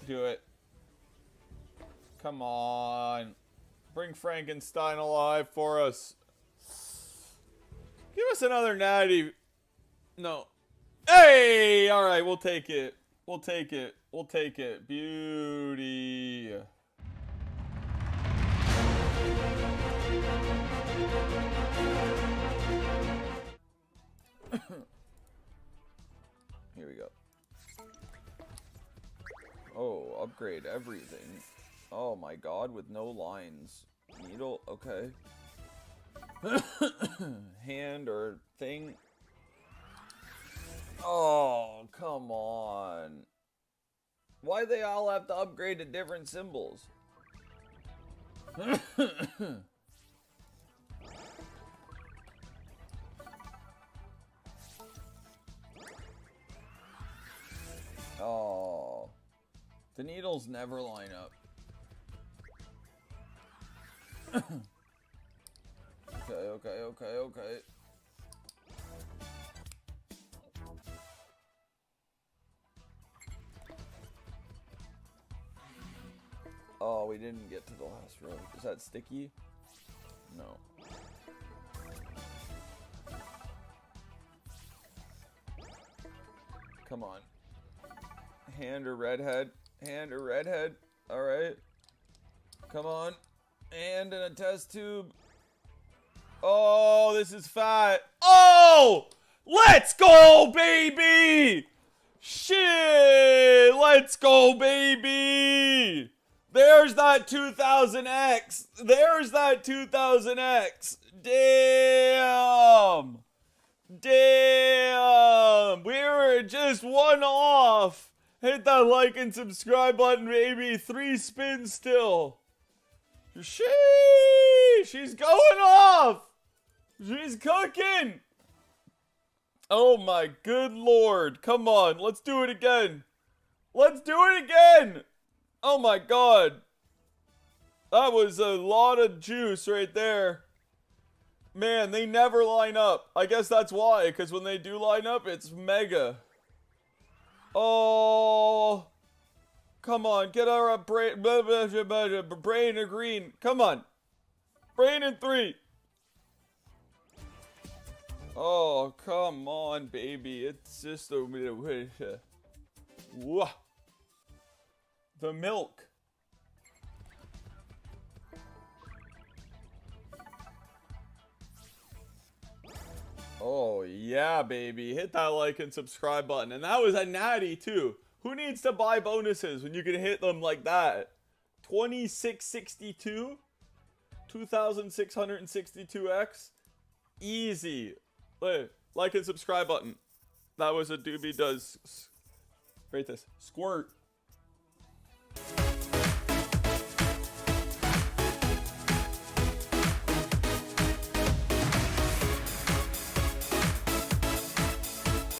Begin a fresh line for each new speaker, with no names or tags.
Do it. Come on. Bring Frankenstein alive for us. Give us another natty. No. Hey! Alright, we'll take it. We'll take it. We'll take it. Beauty. Here we go. Oh, upgrade everything. Oh my god, with no lines. Needle, okay. Hand or thing. Oh, come on. Why they all have to upgrade to different symbols? Oh. The needles never line up. Okay. Oh, we didn't get to the last row. Is that sticky? No. Come on. Hand or redhead. Hand or redhead. Alright. Come on. And in a test tube. Oh, this is fat. Oh! Let's go, baby! Shit! Let's go, baby! There's that 2000X. There's that 2000X. Damn! Damn! We were just one off. Hit that like and subscribe button, baby. 3 spins still. Sheesh! She's going off! She's cooking! Oh my good lord. Come on, let's do it again. Let's do it again! Oh my god. That was a lot of juice right there. Man, they never line up. I guess that's why, because when they do line up, it's mega. Oh, come on, get our brain, brain and green. Come on, brain in 3. Oh, come on, baby. It's just a the milk. Oh, yeah, baby. Hit that like and subscribe button. And that was a natty, too. Who needs to buy bonuses when you can hit them like that? 2662? 2662X? Easy. Like and subscribe button. That was a Doobie does. Rate this. Squirt.